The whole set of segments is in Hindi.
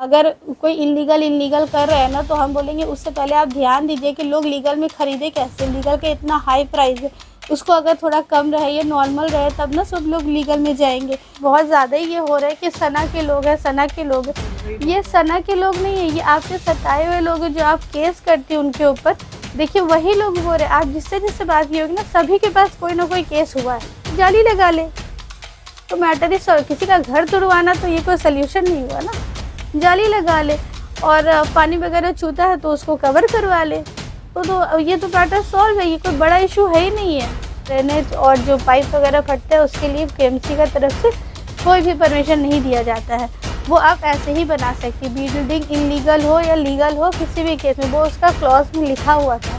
अगर कोई इल्लीगल कर रहा है ना, तो हम बोलेंगे उससे पहले आप ध्यान दीजिए कि लोग लीगल में खरीदे कैसे। लीगल का इतना हाई प्राइस है, उसको अगर थोड़ा कम रहे या नॉर्मल रहे तब ना सब लोग लीगल में जाएंगे। बहुत ज़्यादा ही ये हो रहा है कि सना के लोग हैं, सना के लोग हैं। ये सना के लोग नहीं है, ये आपके सताए हुए लोग हैं जो आप केस करते हैं उनके ऊपर। देखिए वही लोग हो रहे हैं। आप जिससे जिससे बात की होगी ना, सभी के पास कोई ना कोई केस हुआ है। जाली लगा ले तो मैटर ही किसी का घर तुड़वाना तो ये कोई सोल्यूशन नहीं हुआ ना। जाली लगा ले और पानी वगैरह छूता है तो उसको कवर करवा ले, तो ये तो मैटर सॉल्व है। ये कोई बड़ा इशू है ही नहीं है। ड्रेनेज और जो पाइप वगैरह फटता है उसके लिए केएमसी का तरफ से कोई भी परमिशन नहीं दिया जाता है। वो आप ऐसे ही बना सकती। बिल्डिंग इलीगल हो या लीगल हो, किसी भी केस में वो उसका क्लॉज में लिखा हुआ था।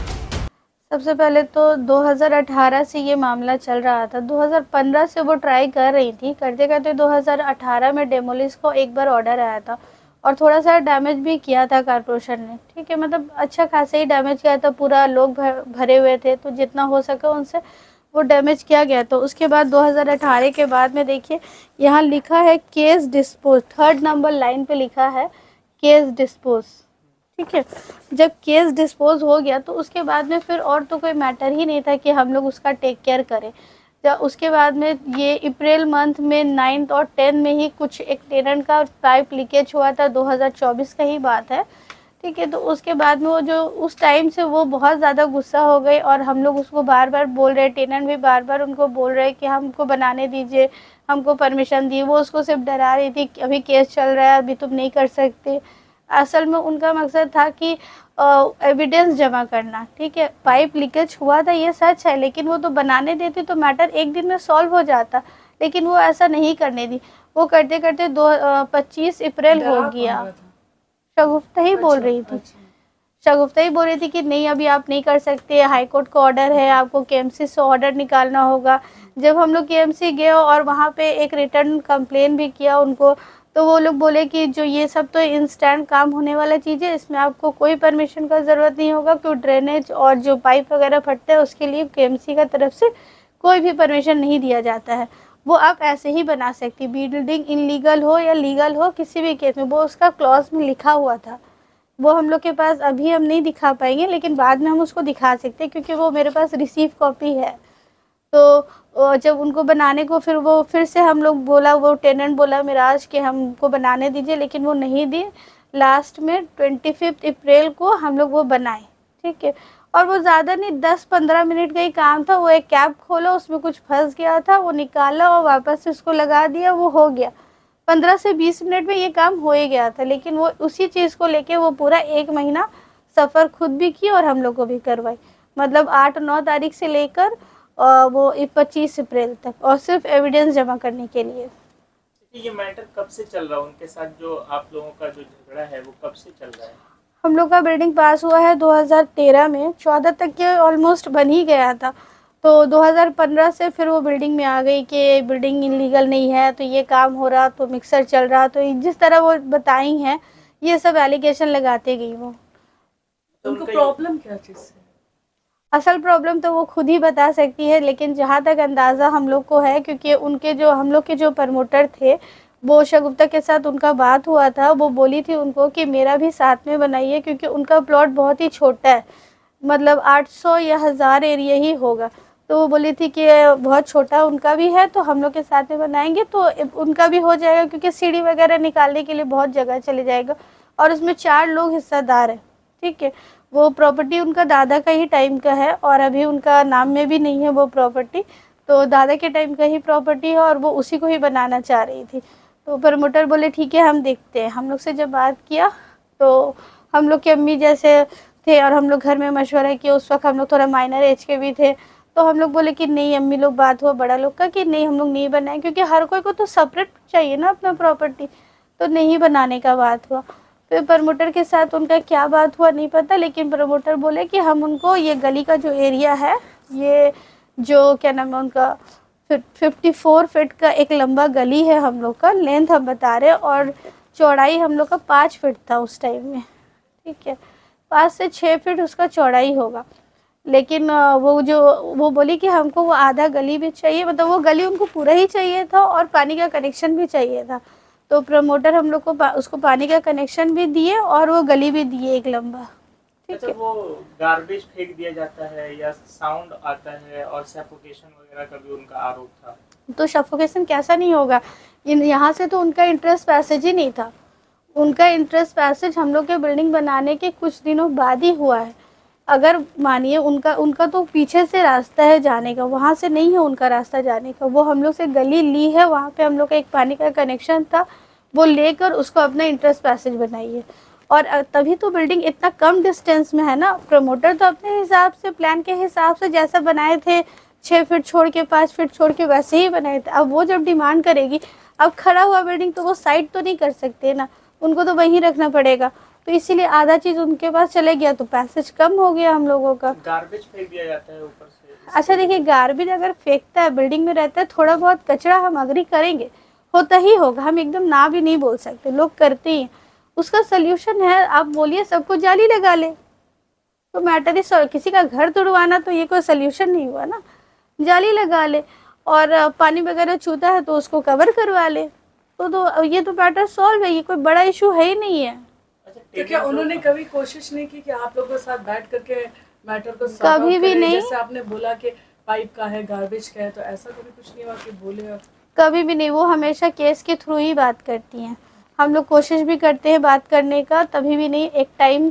सबसे पहले तो 2018 से ये मामला चल रहा था। 2015 से वो ट्राई कर रही थी, करते करते 2018 में डेमोलिश को एक बार ऑर्डर आया था और थोड़ा सा डैमेज भी किया था कारपोरेशन ने। ठीक है, मतलब अच्छा खासा ही डैमेज किया था। पूरा लोग भरे हुए थे तो जितना हो सके उनसे वो डैमेज किया गया। तो उसके बाद 2018 के बाद में देखिए यहाँ लिखा है case dispose, 3rd number line पे लिखा है केस डिस्पोज। ठीक है, जब केस डिस्पोज हो गया तो उसके बाद में फिर और तो कोई मैटर ही नहीं था कि हम लोग उसका टेक केयर करें। जब उसके बाद में ये अप्रैल मंथ में 9 और 10 में ही कुछ एक टेनेंट का पाइप लीकेज हुआ था, 2024 का ही बात है। ठीक है, तो उसके बाद में वो जो उस टाइम से वो बहुत ज़्यादा गुस्सा हो गई और हम लोग उसको बार बार बोल रहे, टेनेंट भी बार बार उनको बोल रहे कि हमको बनाने दीजिए, हमको परमिशन दी। वो उसको सिर्फ डरा रही थी कि अभी केस चल रहा है, अभी तुम नहीं कर सकते। असल में उनका मकसद था कि एविडेंस जमा करना। ठीक है, पाइप लीकेज हुआ था ये सच है, लेकिन वो तो बनाने देती तो मैटर एक दिन में सॉल्व हो जाता, लेकिन वो ऐसा नहीं करने दी। वो करते करते 25 अप्रैल हो गया। शगुफ्ता ही बोल रही थी, शगुफ्ता ही बोल रही थी कि नहीं अभी आप नहीं कर सकते, हाई कोर्ट का ऑर्डर है, आपको केएमसी से ऑर्डर निकालना होगा। जब हम लोग केएमसी गए और वहाँ पे एक रिटर्न कंप्लेन भी किया उनको, तो वो लोग बोले कि जो ये सब तो इंस्टेंट काम होने वाला चीज़ है, इसमें आपको कोई परमिशन का ज़रूरत नहीं होगा, क्योंकि ड्रेनेज और जो पाइप वगैरह फटता है उसके लिए केएमसी का तरफ से कोई भी परमिशन नहीं दिया जाता है। वो आप ऐसे ही बना सकती। बिल्डिंग इलीगल हो या लीगल हो, किसी भी केस में वो उसका क्लॉज में लिखा हुआ था। वो हम लोग के पास अभी हम नहीं दिखा पाएंगे, लेकिन बाद में हम उसको दिखा सकते हैं क्योंकि वो मेरे पास रिसीव कॉपी है। तो जब उनको बनाने को फिर से हम लोग बोला, वो टेनेंट बोला मिराज कि हमको बनाने दीजिए, लेकिन वो नहीं दी। लास्ट में 25 अप्रैल को हम लोग वो बनाए। ठीक है, और वो ज़्यादा नहीं 10-15 मिनट का ही काम था। वो एक कैप खोला, उसमें कुछ फंस गया था, वो निकाला और वापस से उसको लगा दिया, वो हो गया। 15 से 20 मिनट में ये काम हो ही गया था। लेकिन वो उसी चीज़ को लेके वो पूरा 1 महीना सफ़र खुद भी की और हम लोग को भी करवाई। मतलब 8-9 तारीख से लेकर वो 25 अप्रैल तक, और सिर्फ एविडेंस जमा करने के लिए। ये मैटर कब से चल रहा है उनके साथ? जो आप लोगों का जो झगड़ा है वो कब से चल रहा है? हम लोग का बिल्डिंग पास हुआ है 2013 में, 14 तक के ऑलमोस्ट बन ही गया था। तो 2015 से फिर वो बिल्डिंग में आ गई कि बिल्डिंग इलीगल नहीं है, तो ये काम हो रहा, तो मिक्सर चल रहा, तो जिस तरह वो बताई हैं ये सब एलिगेशन लगाते गई वो। तो उनको प्रॉब्लम क्या चीज़ से? असल प्रॉब्लम तो वो खुद ही बता सकती है, लेकिन जहाँ तक अंदाज़ा हम लोग को है, क्योंकि उनके जो हम लोग के जो प्रमोटर थे, वो शगुफ्ता के साथ उनका बात हुआ था। वो बोली थी उनको कि मेरा भी साथ में बनाइए, क्योंकि उनका प्लॉट बहुत ही छोटा है, मतलब 800 या 1000 एरिया ही होगा। तो वो बोली थी कि बहुत छोटा उनका भी है, तो हम लोग के साथ में बनाएंगे तो उनका भी हो जाएगा, क्योंकि सीढ़ी वगैरह निकालने के लिए बहुत जगह चले जाएगा, और उसमें 4 लोग हिस्सेदार हैं। ठीक है, वो प्रॉपर्टी उनका दादा का ही टाइम का है और अभी उनका नाम में भी नहीं है वो प्रॉपर्टी, तो दादा के टाइम का ही प्रॉपर्टी है और वो उसी को ही बनाना चाह रही थी। तो प्रमोटर बोले ठीक है हम देखते हैं। हम लोग से जब बात किया तो हम लोग की अम्मी जैसे थे और हम लोग घर में मशवरा किया। उस वक्त हम लोग थोड़ा माइनर एज के भी थे, तो हम लोग बोले कि नहीं अम्मी लोग, बात हुआ बड़ा लोग का कि नहीं हम लोग नहीं बनाएं, क्योंकि हर कोई को तो सेपरेट चाहिए ना अपना प्रॉपर्टी, तो नहीं बनाने का बात हुआ। फिर प्रमोटर के साथ उनका क्या बात हुआ नहीं पता, लेकिन प्रमोटर बोले कि हम उनको ये गली का जो एरिया है, ये जो क्या नाम है उनका 54 फीट का एक लंबा गली है हम लोग का, लेंथ हम बता रहे, और चौड़ाई हम लोग का 5 फीट था उस टाइम में। ठीक है, 5 से 6 फीट उसका चौड़ाई होगा। लेकिन वो बोली कि हमको वो आधा गली भी चाहिए, मतलब वो गली उनको पूरा ही चाहिए था और पानी का कनेक्शन भी चाहिए था। तो प्रमोटर हम लोग को उसको पानी का कनेक्शन भी दिए और वो गली भी दिए एक लंबा। ठीक अच्छा, है। वो गार्बेज फेंक दिया जाता है या साउंड आता है और सफोकेशन वगैरह का भी उनका आरोप था। तो सफोकेशन कैसा नहीं होगा, यहाँ से तो उनका इंटरेस्ट पैसेज ही नहीं था। उनका इंटरेस्ट पैसेज हम लोग के बिल्डिंग बनाने के कुछ दिनों बाद ही हुआ है। अगर मानिए उनका उनका तो पीछे से रास्ता है जाने का, वहाँ से नहीं है उनका रास्ता जाने का। वो हम लोग से गली ली है, वहाँ पे हम लोग का एक पानी का कनेक्शन था, वो लेकर उसको अपना इंटरेस्ट पैसेज बनाई है। और तभी तो बिल्डिंग इतना कम डिस्टेंस में है ना। प्रमोटर तो अपने हिसाब से प्लान के हिसाब से जैसा बनाए थे 6 फीट छोड़ के 5 फीट छोड़ के वैसे ही बनाए थे। अब वो जब डिमांड करेगी, अब खड़ा हुआ बिल्डिंग तो वो साइड तो नहीं कर सकते ना, उनको तो वहीं रखना पड़ेगा। तो इसीलिए आधा चीज़ उनके पास चले गया तो पैसेज कम हो गया हम लोगों का। गार्बेज फेंक दिया जाता है ऊपर से। अच्छा देखिए, गार्बेज अगर फेंकता है, बिल्डिंग में रहता है, थोड़ा बहुत कचरा हम अग्री करेंगे, होता ही होगा, हम एकदम ना भी नहीं बोल सकते, लोग करते ही हैं। उसका सोल्यूशन है, आप बोलिए सबको जाली लगा ले, तो मैटर ही किसी का घर तोड़वाना तो ये कोई सोल्यूशन नहीं हुआ ना। जाली लगा ले, और पानी वगैरह छूता है तो उसको कवर करवा ले, तो ये तो मैटर सॉल्व है, ये कोई बड़ा इशू है ही नहीं है। अच्छा, तो क्या उन्होंने कभी कोशिश नहीं की कि आप लोगों के साथ बैठ करके मैटर को सॉर्ट कभी आउट भी करें? नहीं। जैसे आपने बोला कि पाइप का है, गार्बेज का है, तो ऐसा कभी कुछ नहीं हुआ कि बोले आप? कभी भी नहीं, वो हमेशा केस के थ्रू ही बात करती हैं। हम लोग कोशिश भी करते हैं बात करने का, तभी भी नहीं। एक टाइम,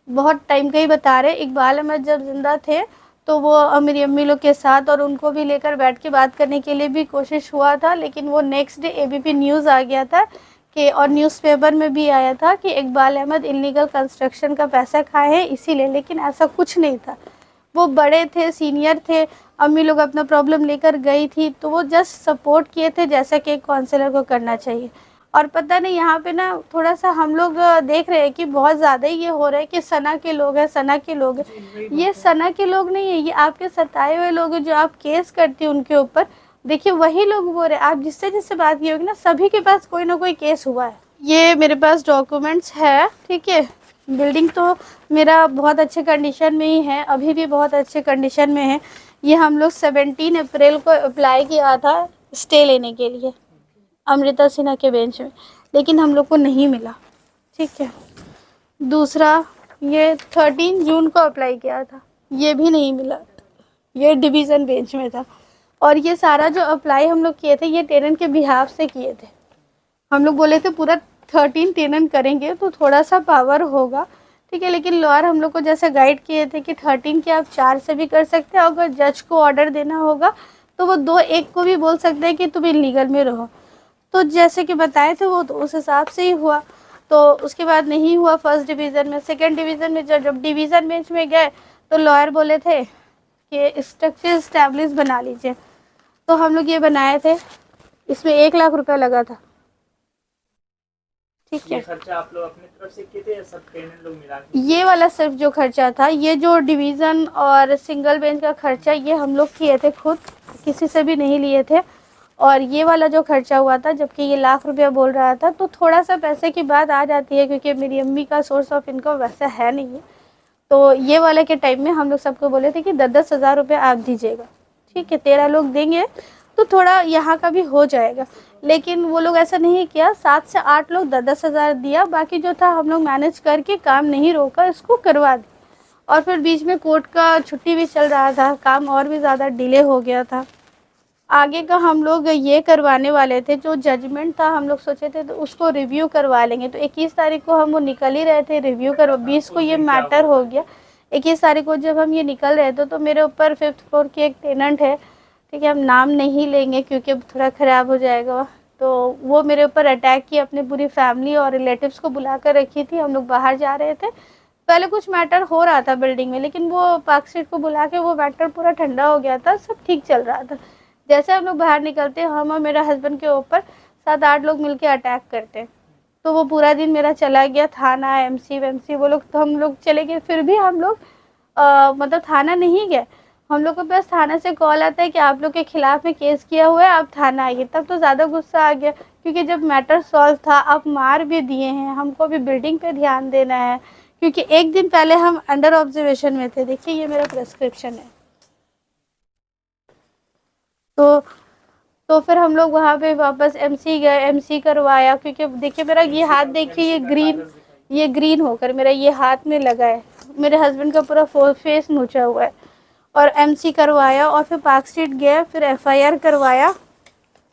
बहुत टाइम का ही बता रहे, इकबाल अहमद जब जिंदा थे तो वो मेरी अम्मी लोग के साथ और उनको भी लेकर बैठ के बात करने के लिए भी कोशिश हुआ था, लेकिन वो नेक्स्ट डे एबीपी न्यूज़ आ गया था कि, और न्यूज़पेपर में भी आया था कि इकबाल अहमद इल्लीगल कंस्ट्रक्शन का पैसा खाए हैं इसीलिए, लेकिन ऐसा कुछ नहीं था। वो बड़े थे, सीनियर थे, अम्मी लोग अपना प्रॉब्लम लेकर गई थी तो वो जस्ट सपोर्ट किए थे जैसा कि एक काउंसलर को करना चाहिए। और पता नहीं यहाँ पे ना थोड़ा सा हम लोग देख रहे हैं कि बहुत ज़्यादा ही ये हो रहा है कि सना के लोग हैं, सना के लोग हैं। ये सना के लोग नहीं है, ये आपके सताए हुए लोग हैं जो आप केस करती हैं उनके ऊपर। देखिए वही लोग बोल रहे हैं, आप जिससे जिससे बात की होगी ना, सभी के पास कोई ना कोई केस हुआ है। ये मेरे पास डॉक्यूमेंट्स है, ठीक है। बिल्डिंग तो मेरा बहुत अच्छे कंडीशन में ही है, अभी भी बहुत अच्छे कंडीशन में है। ये हम लोग 17 अप्रैल को अप्लाई किया था स्टे लेने के लिए अमृता सिन्हा के बेंच में, लेकिन हम लोग को नहीं मिला, ठीक है। दूसरा, ये 13 जून को अप्लाई किया था, ये भी नहीं मिला, ये डिवीज़न बेंच में था। और ये सारा जो अप्लाई हम लोग किए थे ये टेनेंट के बिहाफ से किए थे। हम लोग बोले थे पूरा 13 टेनेंट करेंगे तो थोड़ा सा पावर होगा, ठीक है। लेकिन लॉयर हम लोग को जैसे गाइड किए थे कि 13 के आप 4 से भी कर सकते हैं, अगर जज को ऑर्डर देना होगा तो वो 2-1 को भी बोल सकते हैं कि तुम इलीगल में रहो। तो जैसे कि बताए थे वो तो उस हिसाब से ही हुआ। तो उसके बाद नहीं हुआ फर्स्ट डिवीज़न में। सेकंड डिवीज़न में जब डिवीज़न बेंच में गए तो लॉयर बोले थे कि स्ट्रक्चर इस्टेब्लिश बना लीजिए, तो हम लोग ये बनाए थे, इसमें 1 लाख रुपया लगा था, ठीक है। ये खर्चा आप लोग अपनी तरफ से किए थे या सब टेनेंट लोग मिला के? ये वाला सिर्फ जो खर्चा था, ये जो डिवीज़न और सिंगल बेंच का खर्चा ये हम लोग किए थे खुद, किसी से भी नहीं लिए थे। और ये वाला जो खर्चा हुआ था, जबकि ये 1 लाख रुपया बोल रहा था, तो थोड़ा सा पैसे की बात आ जाती है क्योंकि मेरी अम्मी का सोर्स ऑफ इनकम वैसा है नहीं है। तो ये वाले के टाइम में हम लोग सबको बोले थे कि 10-10 हज़ार रुपये आप दीजिएगा, ठीक है। 13 लोग देंगे तो थोड़ा यहाँ का भी हो जाएगा, लेकिन वो लोग ऐसा नहीं किया। 7 से 8 लोग 10-10 हज़ार दिया, बाकी जो था हम लोग मैनेज करके काम नहीं रोका, इसको करवा दी। और फिर बीच में कोर्ट का छुट्टी भी चल रहा था, काम और भी ज़्यादा डिले हो गया था। आगे का हम लोग ये करवाने वाले थे, जो जजमेंट था हम लोग सोचे थे तो उसको रिव्यू करवा लेंगे। तो 21 तारीख को हम वो निकल ही रहे थे रिव्यू करवा, 20 को ये मैटर हो गया। 21 तारीख को जब हम ये निकल रहे थे तो मेरे ऊपर 5th फ्लोर की एक टेनेंट है, ठीक है, हम नाम नहीं लेंगे क्योंकि थोड़ा ख़राब हो जाएगा। तो वो मेरे ऊपर अटैक किया, अपनी पूरी फैमिली और रिलेटिव्स को बुला कर रखी थी। हम लोग बाहर जा रहे थे, पहले कुछ मैटर हो रहा था बिल्डिंग में, लेकिन वो पार्क स्ट्रीट को बुला के वो मैटर पूरा ठंडा हो गया था, सब ठीक चल रहा था। जैसे हम लोग बाहर निकलते, हम और मेरा हस्बैंड के ऊपर 7-8 लोग मिलके अटैक करते। तो वो पूरा दिन मेरा चला गया, थाना एमसी वेमसी वो लोग, तो हम लोग चले गए। फिर भी हम लोग मतलब थाना नहीं गए। हम लोग को बस थाना से कॉल आता है कि आप लोग के खिलाफ में केस किया हुआ है, आप थाना आइए। तब तो ज़्यादा गुस्सा आ गया क्योंकि जब मैटर सॉल्व था, आप मार भी दिए हैं, हमको भी बिल्डिंग पे ध्यान देना है क्योंकि एक दिन पहले हम अंडर ऑब्जर्वेशन में थे। देखिए ये मेरा प्रेस्क्रिप्शन है। तो तो फिर हम लोग वहाँ पे वापस एमसी गए, एमसी करवाया, क्योंकि देखिए मेरा ये हाथ देखिए, ये ग्रीन होकर मेरा ये हाथ में लगा है, मेरे हस्बैंड का पूरा फेस नोचा हुआ है। और एमसी करवाया और फिर पार्कस्ट्रीट गया, फिर एफआईआर करवाया,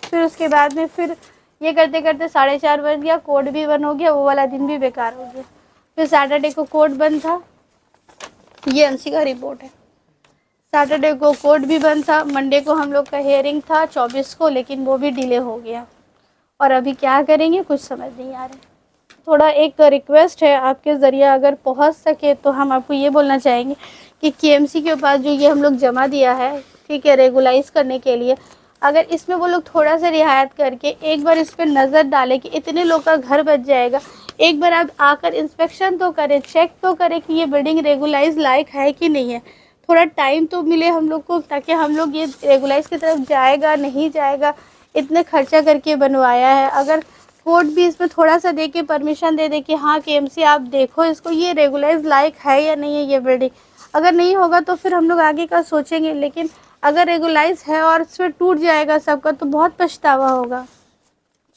फिर उसके बाद में फिर ये करते करते 4:30 बज गया, कोर्ट भी बंद हो गया, वो वाला दिन भी बेकार हो गया। फिर सैटरडे को कोर्ट बंद था, ये एमसी का रिपोर्ट है। सैटरडे को कोर्ट भी बंद था, मंडे को हम लोग का हियरिंग था 24 को, लेकिन वो भी डिले हो गया। और अभी क्या करेंगे कुछ समझ नहीं आ रहा है। थोड़ा एक रिक्वेस्ट है आपके ज़रिए, अगर पहुंच सके तो हम आपको ये बोलना चाहेंगे कि केएमसी के पास जो ये हम लोग जमा दिया है, ठीक है, रेगुलाइज करने के लिए, अगर इसमें वो लोग थोड़ा सा रियायत करके एक बार इस पर नज़र डालें कि इतने लोग का घर बच जाएगा। एक बार आप आकर इंस्पेक्शन तो करें, चेक तो करें कि ये बिल्डिंग रेगुलाइज लायक है कि नहीं है। थोड़ा टाइम तो मिले हम लोग को, ताकि हम लोग ये रेगुलाइज की तरफ जाएगा नहीं जाएगा, इतने खर्चा करके बनवाया है। अगर कोर्ट भी इसमें थोड़ा सा दे के परमिशन दे दे कि हाँ केएमसी आप देखो इसको, ये रेगुलाइज लायक है या नहीं है ये बिल्डिंग, अगर नहीं होगा तो फिर हम लोग आगे का सोचेंगे। लेकिन अगर रेगुलाइज है और इसमें टूट जाएगा सबका तो बहुत पछतावा होगा।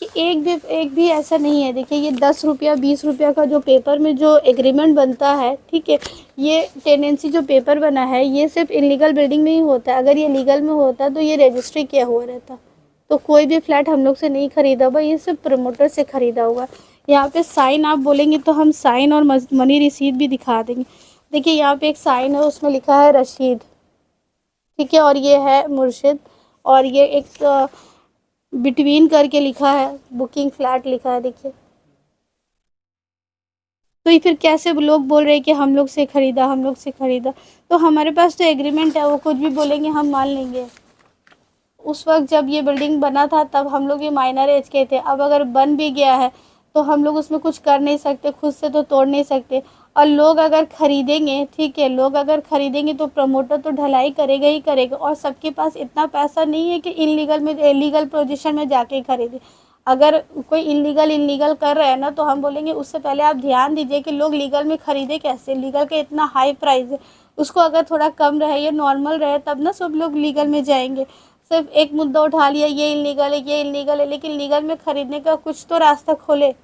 कि एक भी ऐसा नहीं है। देखिए ये 10 रुपया 20 रुपया का जो पेपर में जो एग्रीमेंट बनता है, ठीक है, ये टेनेंसी जो पेपर बना है ये सिर्फ इलीगल बिल्डिंग में ही होता है। अगर ये लीगल में होता तो ये रजिस्ट्री किया हुआ रहता, तो कोई भी फ्लैट हम लोग से नहीं खरीदा हुआ, ये सिर्फ प्रमोटर से ख़रीदा हुआ। यहाँ पे साइन आप बोलेंगे तो हम साइन और मनी रिसीट भी दिखा देंगे। देखिए यहाँ पे एक साइन है, उसमें लिखा है रशीद, ठीक है, और ये है मुर्शिद, और ये एक बिटवीन करके लिखा है, बुकिंग फ्लैट लिखा है। देखिए तो ये फिर कैसे लोग बोल रहे हैं कि हम लोग से ख़रीदा, हम लोग से ख़रीदा। तो हमारे पास तो एग्रीमेंट है, वो कुछ भी बोलेंगे हम मान लेंगे। उस वक्त जब ये बिल्डिंग बना था तब हम लोग ये माइनर एज के थे, अब अगर बन भी गया है तो हम लोग उसमें कुछ कर नहीं सकते, खुद से तो तोड़ नहीं सकते। और लोग अगर ख़रीदेंगे, ठीक है, लोग अगर ख़रीदेंगे तो प्रमोटर तो ढलाई करेगा ही करेगा, और सबके पास इतना पैसा नहीं है कि इलीगल पोजीशन में जाके ख़रीदे। अगर कोई इलीगल कर रहा है ना, तो हम बोलेंगे उससे पहले आप ध्यान दीजिए कि लोग लीगल में ख़रीदे कैसे। लीगल का इतना हाई प्राइस है, उसको अगर थोड़ा कम रहे या नॉर्मल रहे तब ना सब लोग लीगल में जाएंगे। सिर्फ एक मुद्दा उठा लिया ये इलीगल है, ये इलीगल है, लेकिन लीगल में ख़रीदने का कुछ तो रास्ता खोले।